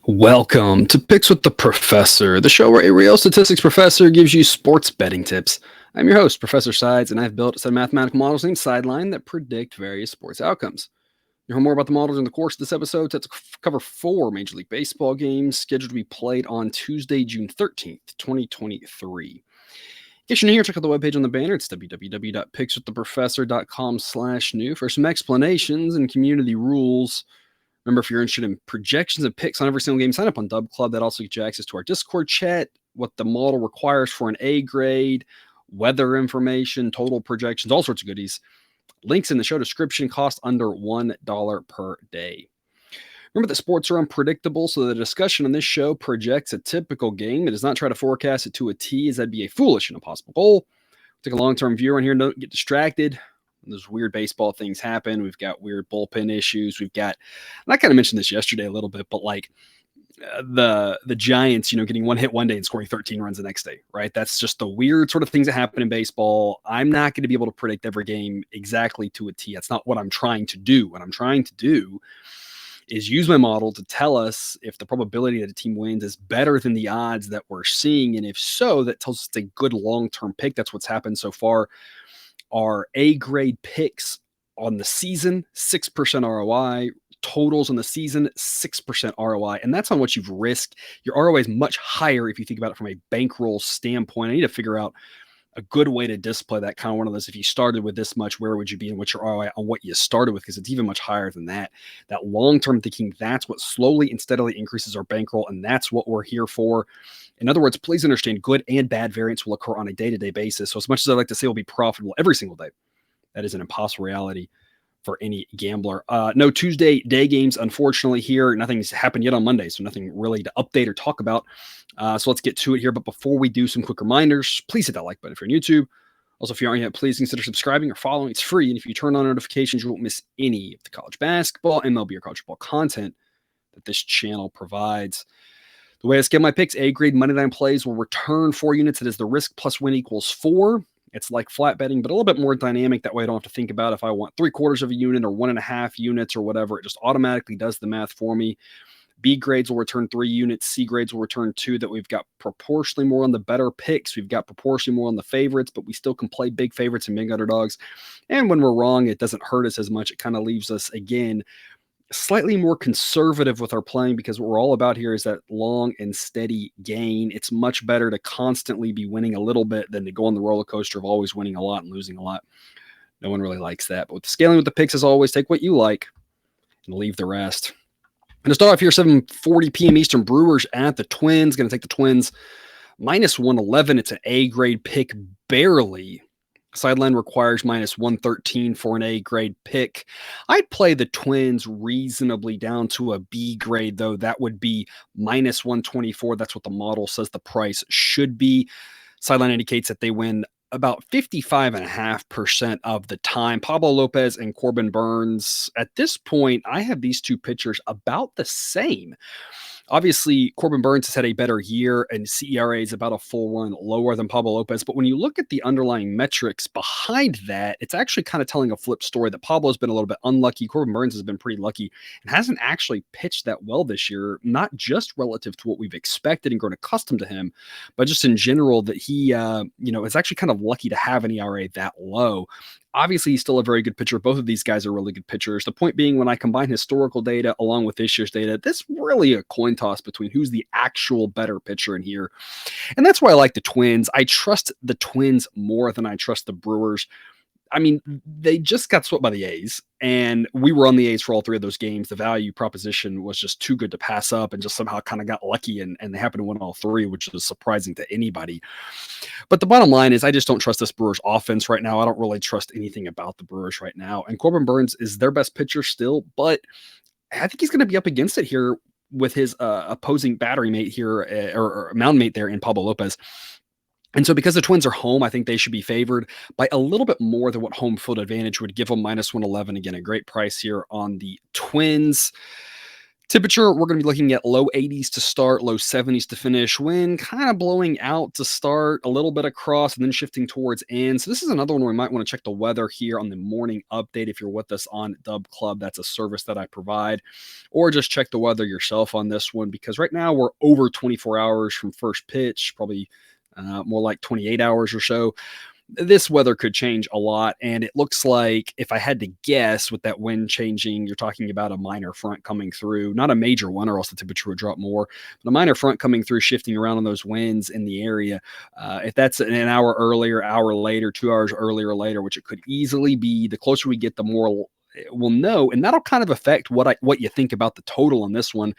Welcome to Picks with the Professor, the show where a real statistics professor gives you sports betting tips. I'm your host, Professor Sides, and I've built a set of mathematical models named Sideline that predict various sports outcomes. You'll hear more about the models in the course of this episode. Let's cover 4 Major League Baseball games scheduled to be played on Tuesday, June 13th, 2023. In case you're new here, check out the webpage on the banner. It's www.pickswiththeprofessor.com/new for some explanations and community rules. Remember, if you're interested in projections and picks on every single game, sign up on Dub Club. That also gets you access to our Discord chat, what the model requires for an A grade, weather information, total projections, all sorts of goodies. Links in the show description. Cost under $1 per day. Remember that sports are unpredictable, so the discussion on this show projects a typical game. It does not try to forecast it to a T, as that'd be a foolish and impossible goal. Take a long-term view on here. Don't get distracted. Those weird baseball things happen. We've got weird bullpen issues. We've got, and I kind of mentioned this yesterday a little bit, but like the Giants, getting one hit one day and scoring 13 runs the next day, right? That's just the weird sort of things that happen in baseball. I'm not going to be able to predict every game exactly to a T. That's not what I'm trying to do. What I'm trying to do is use my model to tell us if the probability that a team wins is better than the odds that we're seeing. And if so, that tells us it's a good long-term pick. That's what's happened so far. Our A grade picks on the season, 6% ROI, totals on the season, 6% ROI. And that's on what you've risked. Your ROI is much higher if you think about it from a bankroll standpoint. I need to figure out a good way to display that. Kind of one of those, if you started with this much, where would you be and what's your ROI on what you started with? Because it's even much higher than that. That long-term thinking, that's what slowly and steadily increases our bankroll. And that's what we're here for. In other words, please understand good and bad variance will occur on a day-to-day basis. So as much as I like to say we'll be profitable every single day, that is an impossible reality for any gambler. No Tuesday day games, unfortunately, here. Nothing's happened yet on Monday, so nothing really to update or talk about. So let's get to it here. But before we do, some quick reminders. Please hit that like button if you're on YouTube. Also, if you aren't yet, please consider subscribing or following. It's free. And if you turn on notifications, you won't miss any of the college basketball, MLB, or college football content that this channel provides. The way I scale my picks, A grade money line plays will return 4 units. It is the risk plus win equals 4. It's like flat betting, but a little bit more dynamic. That way I don't have to think about if I want 3/4 of a unit or 1.5 units or whatever. It just automatically does the math for me. B grades will return 3 units. C grades will return 2. That we've got proportionally more on the better picks. We've got proportionally more on the favorites, but we still can play big favorites and big underdogs. And when we're wrong, it doesn't hurt us as much. It kind of leaves us, again, slightly more conservative with our playing, because what we're all about here is that long and steady gain. It's much better to constantly be winning a little bit than to go on the roller coaster of always winning a lot and losing a lot. No one really likes that. But with the scaling with the picks, as always, take what you like and leave the rest. And to start off here, 7:40 p.m. Eastern, Brewers at the Twins. Going to take the Twins minus 111. It's an A grade pick, barely. Sideline requires minus 113 for an A grade pick. I'd play the Twins reasonably down to a B grade, though. That would be minus 124. That's what the model says the price should be. Sideline indicates that they win about 55.5% of the time. Pablo Lopez and Corbin Burns. At this point, I have these two pitchers about the same. Obviously, Corbin Burns has had a better year, and CERA is about a full run lower than Pablo Lopez. But when you look at the underlying metrics behind that, it's actually kind of telling a flip story that Pablo's been a little bit unlucky. Corbin Burns has been pretty lucky and hasn't actually pitched that well this year, not just relative to what we've expected and grown accustomed to him, but just in general that he, is actually kind of lucky to have an ERA that low. Obviously, he's still a very good pitcher. Both of these guys are really good pitchers. The point being, when I combine historical data along with this year's data, this really a coin toss between who's the actual better pitcher in here. And that's why I like the Twins. I trust the Twins more than I trust the Brewers. I mean, they just got swept by the A's, and we were on the A's for all 3 of those games. The value proposition was just too good to pass up, and just somehow kind of got lucky, and they happened to win all 3, which is surprising to anybody. But the bottom line is I just don't trust this Brewers offense right now. I don't really trust anything about the Brewers right now. And Corbin Burns is their best pitcher still, but I think he's going to be up against it here with his opposing battery mate here, or mound mate there in Pablo Lopez. And so because the Twins are home, I think they should be favored by a little bit more than what home field advantage would give them, minus 111. Again, a great price here on the Twins. Temperature, we're going to be looking at low 80s to start, low 70s to finish. Wind kind of blowing out to start, a little bit across, and then shifting towards in. So this is another one where we might want to check the weather here on the morning update if you're with us on Dub Club. That's a service that I provide. Or just check the weather yourself on this one, because right now we're over 24 hours from first pitch, probably more like 28 hours or so. This weather could change a lot, and it looks like, if I had to guess, with that wind changing, you're talking about a minor front coming through, not a major one, or else the temperature would drop more, but a minor front coming through, shifting around on those winds in the area. If that's an hour earlier, hour later, 2 hours earlier or later, which it could easily be, the closer we get, the more we'll know, and that'll kind of affect what you think about the total on this one,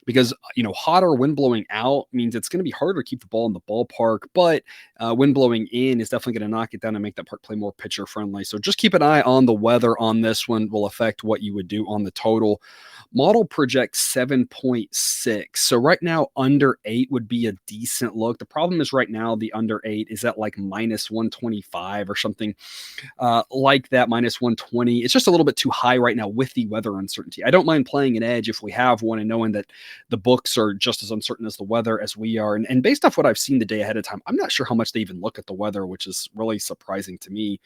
because hotter wind blowing out means it's going to be harder to keep the ball in the ballpark, but wind blowing in is definitely going to knock it down and make that park play more pitcher friendly. So just keep an eye on the weather on this one. Will affect what you would do on the total. Model projects 7.6. So right now, under 8 would be a decent look. The problem is right now the under 8 is at like minus 125 or something like that, minus 120. It's just a little bit too high right now with the weather uncertainty. I don't mind playing an edge if we have one, and knowing that the books are just as uncertain as the weather as we are. And based off what I've seen the day ahead of time, I'm not sure how much they even look at the weather, which is really surprising to me,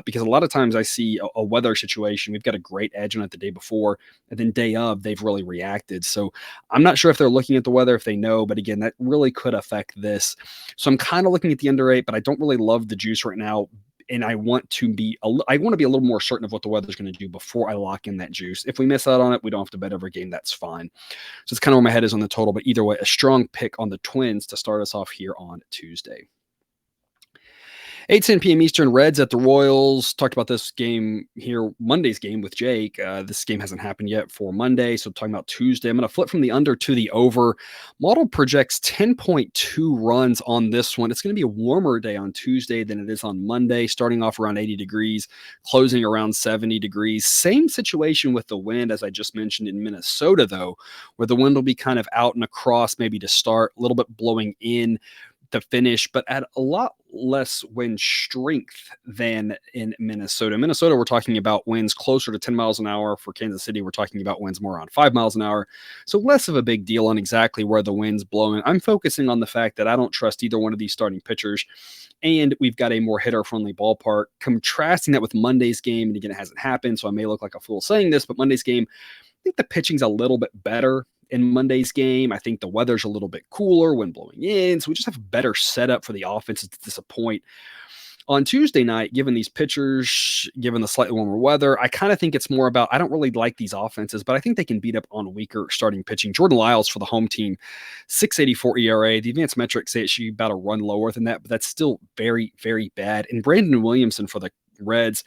because a lot of times I see a weather situation, we've got a great edge on it the day before, and then day of, they've really reacted. So I'm not sure if they're looking at the weather, if they know, but again, that really could affect this. So I'm kind of looking at the under 8, but I don't really love the juice right now. And I want to be a little more certain of what the weather's going to do before I lock in that juice. If we miss out on it, we don't have to bet every game. That's fine. So it's kind of where my head is on the total. But either way, a strong pick on the Twins to start us off here on Tuesday. 8:10 p.m. Eastern, Reds at the Royals. Talked about this game here, Monday's game with Jake. This game hasn't happened yet for Monday, so talking about Tuesday. I'm going to flip from the under to the over. Model projects 10.2 runs on this one. It's going to be a warmer day on Tuesday than it is on Monday, starting off around 80 degrees, closing around 70 degrees. Same situation with the wind, as I just mentioned in Minnesota, though, where the wind will be kind of out and across maybe to start, a little bit blowing in to finish, but at a lot less wind strength than in Minnesota. Minnesota, we're talking about winds closer to 10 miles an hour. For Kansas City, we're talking about winds more around 5 miles an hour. So less of a big deal on exactly where the wind's blowing. I'm focusing on the fact that I don't trust either one of these starting pitchers, and we've got a more hitter-friendly ballpark. Contrasting that with Monday's game, and again, it hasn't happened, so I may look like a fool saying this, but Monday's game, I think the pitching's a little bit better in Monday's game. I think the weather's a little bit cooler, wind blowing in, so we just have a better setup for the offenses to disappoint. On Tuesday night, given these pitchers, given the slightly warmer weather, I kind of think it's more about, I don't really like these offenses, but I think they can beat up on weaker starting pitching. Jordan Lyles for the home team, 6.84 ERA. The advanced metrics say it should be about a run lower than that, but that's still very, very bad. And Brandon Williamson for the Reds,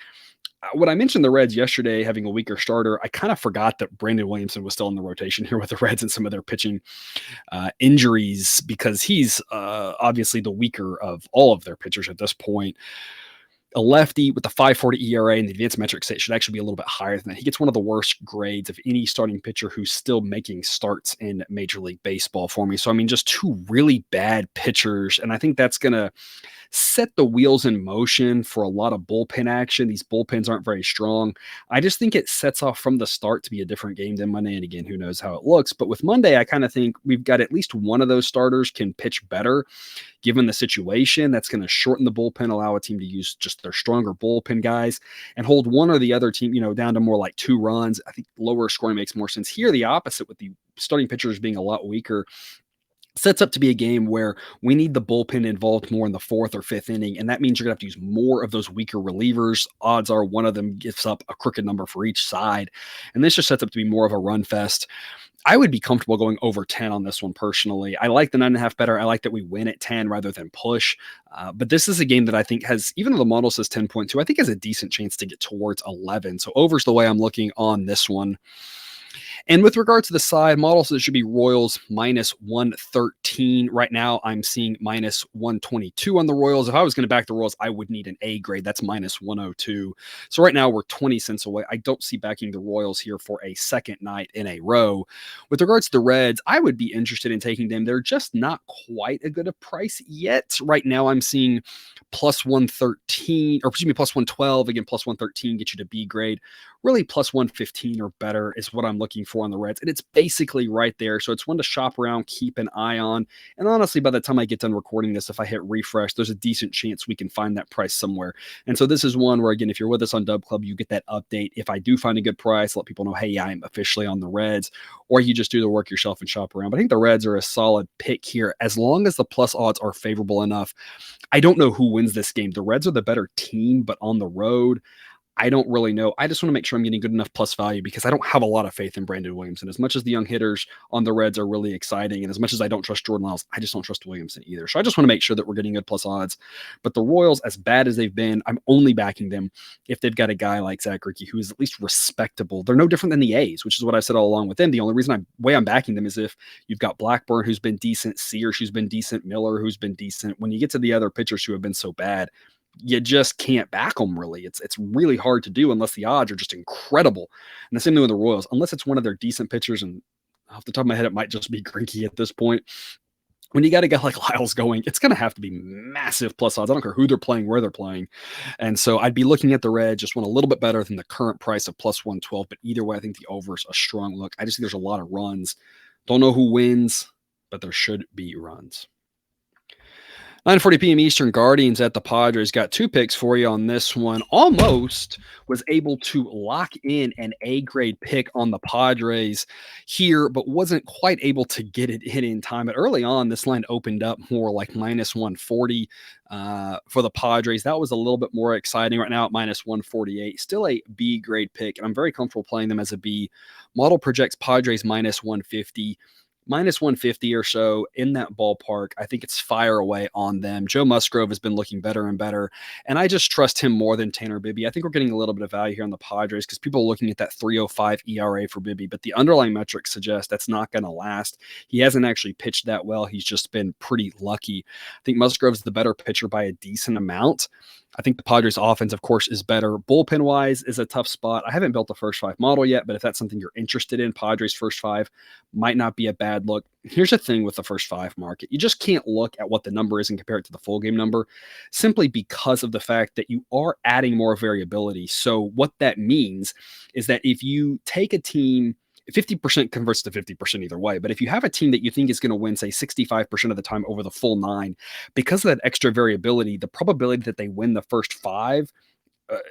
when I mentioned the Reds yesterday having a weaker starter, I kind of forgot that Brandon Williamson was still in the rotation here with the Reds and some of their pitching injuries, because he's obviously the weaker of all of their pitchers at this point. A lefty with a 5.40 ERA, and the advanced metrics say it should actually be a little bit higher than that. He gets one of the worst grades of any starting pitcher who's still making starts in Major League Baseball for me. So, I mean, just two really bad pitchers, and I think that's going to set the wheels in motion for a lot of bullpen action. These bullpens aren't very strong. I just think it sets off from the start to be a different game than Monday, and again, who knows how it looks. But with Monday, I kind of think we've got at least one of those starters can pitch better given the situation. That's going to shorten the bullpen, allow a team to use just their stronger bullpen guys, and hold one or the other team, down to more like 2 runs. I think lower scoring makes more sense. Here, the opposite, with the starting pitchers being a lot weaker, sets up to be a game where we need the bullpen involved more in the 4th or 5th inning, and that means you're going to have to use more of those weaker relievers. Odds are one of them gives up a crooked number for each side, and this just sets up to be more of a run fest. I would be comfortable going over 10 on this one personally. I like the 9.5 better. I like that we win at 10 rather than push. But this is a game that I think has, even though the model says 10.2, I think has a decent chance to get towards 11. So over's the way I'm looking on this one. And with regard to the side, model says it should be Royals minus 113. Right now, I'm seeing minus 122 on the Royals. If I was going to back the Royals, I would need an A grade. That's minus 102. So right now, we're 20 cents away. I don't see backing the Royals here for a second night in a row. With regards to the Reds, I would be interested in taking them. They're just not quite a good a price yet. Right now, I'm seeing plus 113, or excuse me, plus 112. Again, plus 113 get you to B grade. Really, plus 115 or better is what I'm looking 4 on the Reds, and it's basically right there. So it's one to shop around, keep an eye on. And honestly, by the time I get done recording this, if I hit refresh, there's a decent chance we can find that price somewhere. And so this is one where, again, if you're with us on Dub Club, you get that update. If I do find a good price, let people know, hey, I'm officially on the Reds, or you just do the work yourself and shop around. But I think the Reds are a solid pick here as long as the plus odds are favorable enough. I don't know who wins this game. The Reds are the better team, but on the road, I don't really know. I just want to make sure I'm getting good enough plus value because I don't have a lot of faith in Brandon Williamson. As much as the young hitters on the Reds are really exciting, and as much as I don't trust Jordan Lyles, I just don't trust Williamson either. So I just want to make sure that we're getting good plus odds. But the Royals, as bad as they've been, I'm only backing them if they've got a guy like Zach Greinke who is at least respectable. They're no different than the A's, which is what I said all along with them. The only reason I'm backing them is if you've got Blackburn, who's been decent, Sears, who's been decent, Miller, who's been decent. When you get to the other pitchers who have been so bad, you just can't back them really. It's really hard to do unless the odds are just incredible. And the same thing with the Royals, unless it's one of their decent pitchers, and off the top of my head, it might just be Greinke at this point. When you got a guy like Lyles going, it's going to have to be massive plus odds. I don't care who they're playing, where they're playing. And so I'd be looking at the Reds, just one a little bit better than the current price of plus 112. But either way, I think the over is a strong look. I just think there's a lot of runs. Don't know who wins, but there should be runs. 9:40 p.m. Eastern, Guardians at the Padres. Got 2 picks for you on this one. Almost was able to lock in an A-grade pick on the Padres here, but wasn't quite able to get it in time. But early on, this line opened up more like minus 140 for the Padres. That was a little bit more exciting. Right now at minus 148. Still a B-grade pick, and I'm very comfortable playing them as a B. Model projects Padres minus 150. Minus 150 or so in that ballpark. I think it's fire away on them. Joe Musgrove has been looking better and better, and I just trust him more than Tanner Bibby. I think we're getting a little bit of value here on the Padres because people are looking at that 3.05 ERA for Bibby, but the underlying metrics suggest that's not going to last. He hasn't actually pitched that well. He's just been pretty lucky. I think Musgrove's the better pitcher by a decent amount. I think the Padres offense, of course, is better. Bullpen-wise is a tough spot. I haven't built the first 5 model yet, but if that's something you're interested in, Padres first 5 might not be a bad look. Here's the thing with the first 5 market. You just can't look at what the number is and compare it to the full game number simply because of the fact that you are adding more variability. So what that means is that if you take a team, 50% converts to 50% either way. But if you have a team that you think is going to win, say 65% of the time over the full 9, because of that extra variability, the probability that they win the first 5,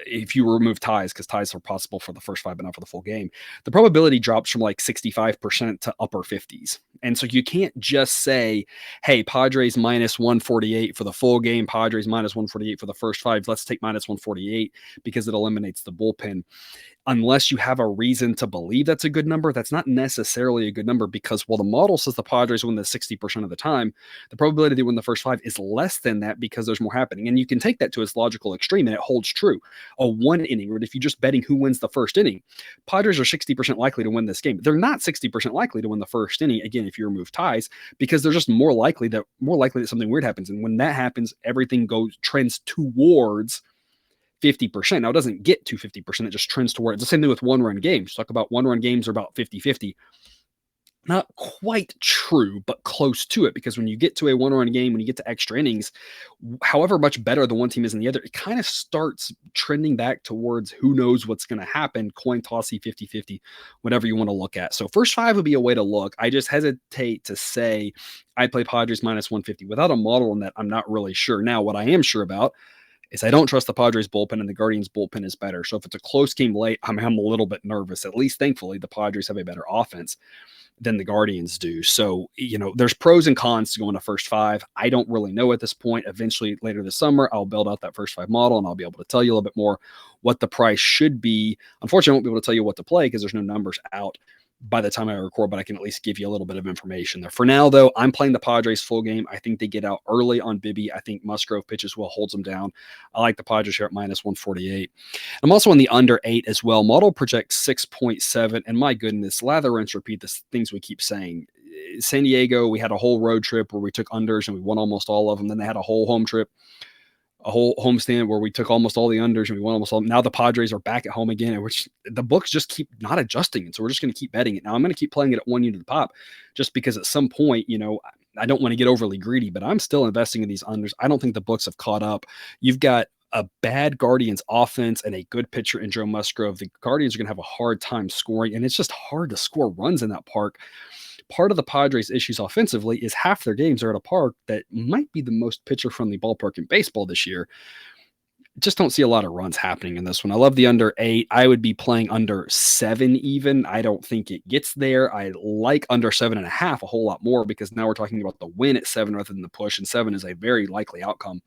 if you remove ties, because ties are possible for the first 5, but not for the full game, the probability drops from like 65% to upper 50s. And so you can't just say, hey, Padres minus 148 for the full game, Padres minus 148 for the first 5. Let's take minus 148 because it eliminates the bullpen. Unless you have a reason to believe that's a good number, that's not necessarily a good number because while the model says the Padres win the 60% of the time, the probability they win the first 5 is less than that because there's more happening. And you can take that to its logical extreme, and it holds true. A 1 inning, or if you're just betting who wins the first inning, Padres are 60% likely to win this game. They're not 60% likely to win the first inning, again, if you remove ties, because they're just more likely that something weird happens. And when that happens, everything trends towards 50%. Now, it doesn't get to 50%. It just trends toward it. It's the same thing with one-run games. Talk about one-run games are about 50-50. Not quite true, but close to it, because when you get to a one-run game, when you get to extra innings, however much better the one team is than the other, it kind of starts trending back towards who knows what's going to happen, coin tossy, 50-50, whatever you want to look at. So first 5 would be a way to look. I just hesitate to say I'd play Padres minus 150. Without a model on that, I'm not really sure. Now, what I am sure about is I don't trust the Padres bullpen, and the Guardians bullpen is better. So if it's a close game late, I'm a little bit nervous. At least, thankfully, the Padres have a better offense than the Guardians do. So, there's pros and cons to going to first 5. I don't really know at this point. Eventually, later this summer, I'll build out that first 5 model, and I'll be able to tell you a little bit more what the price should be. Unfortunately, I won't be able to tell you what to play because there's no numbers out by the time I record, but I can at least give you a little bit of information there. For now, though, I'm playing the Padres full game. I think they get out early on Bibby. I think Musgrove pitches well, holds them down. I like the Padres here at minus 148. I'm also on the under 8 as well. Model projects 6.7, and my goodness, lather, rinse, repeat, the things we keep saying. San Diego, we had a whole road trip where we took unders and we won almost all of them. Then they had a whole home trip, a whole homestand where we took almost all the unders and we won almost all. Now the Padres are back at home again, which the books just keep not adjusting. And so we're just going to keep betting it. Now I'm going to keep playing it at 1 unit of pop just because at some point, I don't want to get overly greedy, but I'm still investing in these unders. I don't think the books have caught up. You've got a bad Guardians offense and a good pitcher in Joe Musgrove, the Guardians are going to have a hard time scoring, and it's just hard to score runs in that park. Part of the Padres' issues offensively is half their games are at a park that might be the most pitcher-friendly ballpark in baseball this year. Just don't see a lot of runs happening in this one. I love the under 8. I would be playing under 7 even. I don't think it gets there. I like under 7.5 a whole lot more because now we're talking about the win at 7 rather than the push, and 7 is a very likely outcome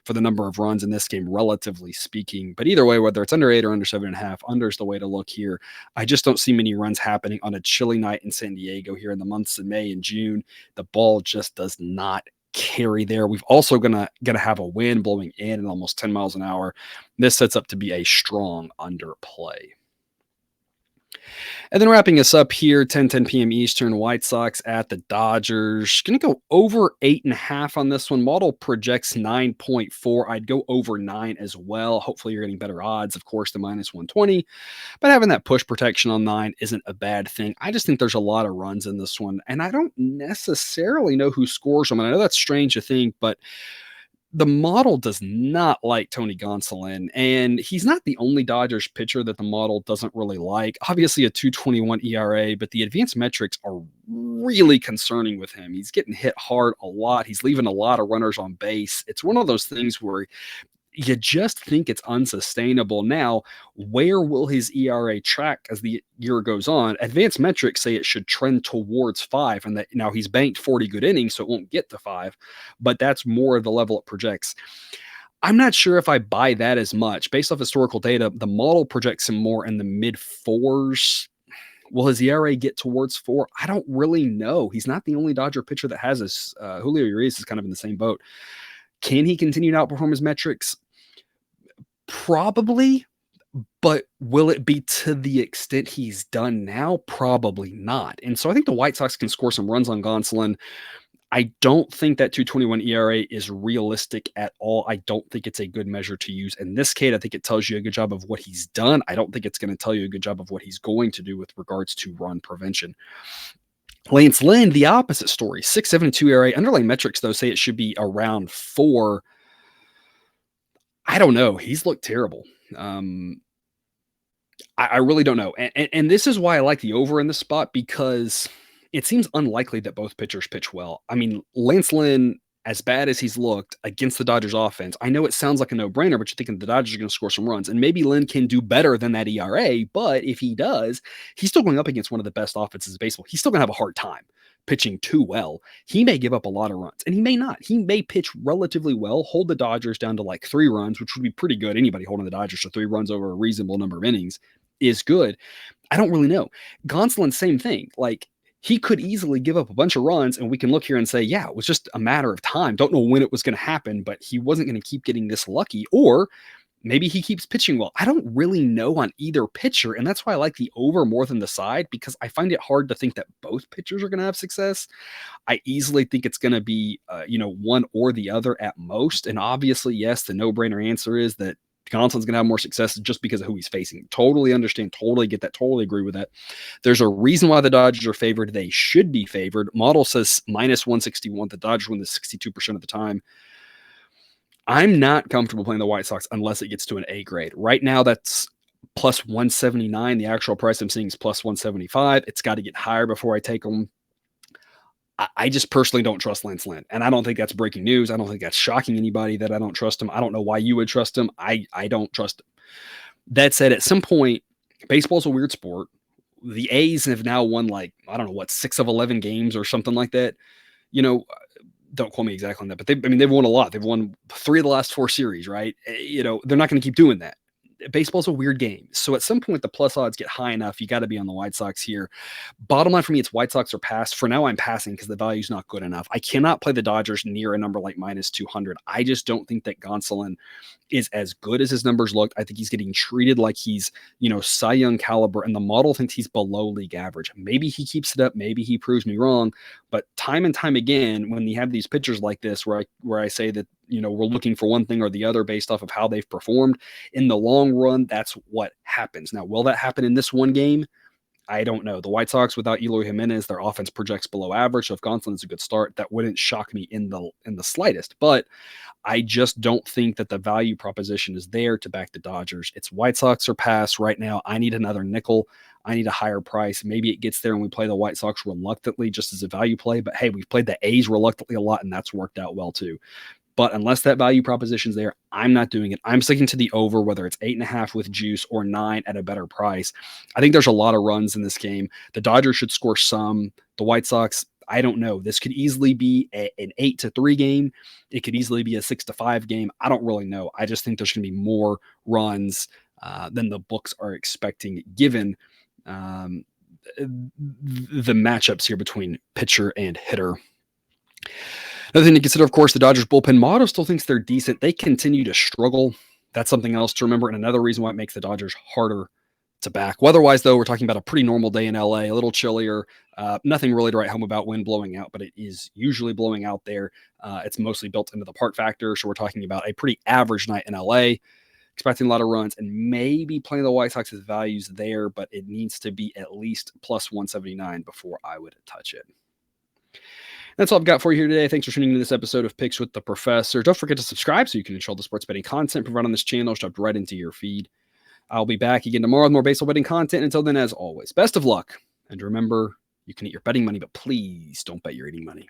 for the number of runs in this game, relatively speaking. But either way, whether it's under 8 or under 7.5, under is the way to look here. I just don't see many runs happening on a chilly night in San Diego here in the months of May and June. The ball just does not carry there. We've also gonna have a wind blowing in at almost 10 miles an hour. This sets up to be a strong underplay. And then wrapping us up here, 10 p.m. Eastern, White Sox at the Dodgers. Going to go over 8.5 on this one. Model projects 9.4. I'd go over 9 as well. Hopefully you're getting better odds, of course, than minus 120. But having that push protection on 9 isn't a bad thing. I just think there's a lot of runs in this one. And I don't necessarily know who scores them. And I know that's strange to think, but the model does not like Tony Gonsolin, and he's not the only Dodgers pitcher that the model doesn't really like. Obviously, a 2.21 ERA, but the advanced metrics are really concerning with him. He's getting hit hard a lot. He's leaving a lot of runners on base. It's one of those things where you just think it's unsustainable. Now, where will his ERA track as the year goes on? Advanced metrics say it should trend towards 5, and that now he's banked 40 good innings, so it won't get to 5, but that's more of the level it projects. I'm not sure if I buy that as much. Based off historical data, the model projects him more in the mid 4s. Will his ERA get towards 4? I don't really know. He's not the only Dodger pitcher that has this. Julio Urias is kind of in the same boat. Can he continue to outperform his metrics? Probably, but will it be to the extent he's done now? Probably not. And so I think the White Sox can score some runs on Gonsolin. I don't think that 2.21 ERA is realistic at all. I don't think it's a good measure to use in this case. I think it tells you a good job of what he's done. I don't think it's going to tell you a good job of what he's going to do with regards to run prevention. Lance Lynn, the opposite story. 6.72 ERA. Underlying metrics, though, say it should be around 4. I don't know. He's looked terrible. I really don't know. And this is why I like the over in this spot, because it seems unlikely that both pitchers pitch well. I mean, Lance Lynn, as bad as he's looked against the Dodgers offense, I know it sounds like a no-brainer, but you're thinking the Dodgers are going to score some runs. And maybe Lynn can do better than that ERA, but if he does, he's still going up against one of the best offenses in baseball. He's still going to have a hard time pitching too well. He may give up a lot of runs, and he may not. He may pitch relatively well, hold the Dodgers down to like 3 runs, which would be pretty good. Anybody holding the Dodgers to 3 runs over a reasonable number of innings is good. I don't really know. Gonsolin, same thing. Like, he could easily give up a bunch of runs, and we can look here and say, yeah, it was just a matter of time. Don't know when it was going to happen, but he wasn't going to keep getting this lucky. Or maybe he keeps pitching well. I don't really know on either pitcher, and that's why I like the over more than the side, because I find it hard to think that both pitchers are going to have success. I easily think it's going to be, one or the other at most. And obviously, yes, the no-brainer answer is that Gonsolin's going to have more success just because of who he's facing. Totally understand, totally get that, totally agree with that. There's a reason why the Dodgers are favored. They should be favored. Model says minus 161. The Dodgers win this 62% of the time. I'm not comfortable playing the White Sox unless it gets to an A grade. Right now, that's plus 179. The actual price I'm seeing is plus 175. It's got to get higher before I take them. I just personally don't trust Lance Lynn, and I don't think that's breaking news. I don't think that's shocking anybody that I don't trust him. I don't know why you would trust him. I don't trust him. That said, at some point, baseball's a weird sport. The A's have now won 6 of 11 games or something like that. Don't quote me exactly on that, but they've won a lot. They've won 3 of the last 4 series, right? They're not going to keep doing that. Baseball's a weird game. So at some point, the plus odds get high enough. You got to be on the White Sox here. Bottom line for me, it's White Sox or pass. For now, I'm passing because the value's not good enough. I cannot play the Dodgers near a number like minus 200. I just don't think that Gonsolin is as good as his numbers look. I think he's getting treated like he's, Cy Young caliber, and the model thinks he's below league average. Maybe he keeps it up. Maybe he proves me wrong. But time and time again, when you have these pitchers like this, where I say that, we're looking for one thing or the other based off of how they've performed, in the long run, that's what happens. Now, will that happen in this one game? I don't know. The White Sox without Eloy Jimenez, their offense projects below average. So if Gonsolin is a good start, that wouldn't shock me in the slightest. But I just don't think that the value proposition is there to back the Dodgers. It's White Sox or pass right now. I need another nickel. I need a higher price. Maybe it gets there and we play the White Sox reluctantly just as a value play. But hey, we've played the A's reluctantly a lot, and that's worked out well too. But unless that value proposition's there, I'm not doing it. I'm sticking to the over, whether it's 8.5 with juice or 9 at a better price. I think there's a lot of runs in this game. The Dodgers should score some. The White Sox, I don't know. This could easily be an 8-3 game. It could easily be a 6-5 game. I don't really know. I just think there's going to be more runs than the books are expecting, given the matchups here between pitcher and hitter. Another thing to consider, of course, the Dodgers bullpen. Motto still thinks they're decent. They continue to struggle. That's something else to remember, and another reason why it makes the Dodgers harder to back. Weather-wise, though, we're talking about a pretty normal day in LA, a little chillier. Nothing really to write home about wind blowing out, but it is usually blowing out there. It's mostly built into the park factor, so we're talking about a pretty average night in LA. Expecting a lot of runs and maybe playing the White Sox's values there, but it needs to be at least plus 179 before I would touch it. That's all I've got for you here today. Thanks for tuning into this episode of Picks with the Professor. Don't forget to subscribe so you can enjoy the sports betting content provided on this channel, shoved right into your feed. I'll be back again tomorrow with more baseball betting content. Until then, as always, best of luck. And remember, you can eat your betting money, but please don't bet your eating money.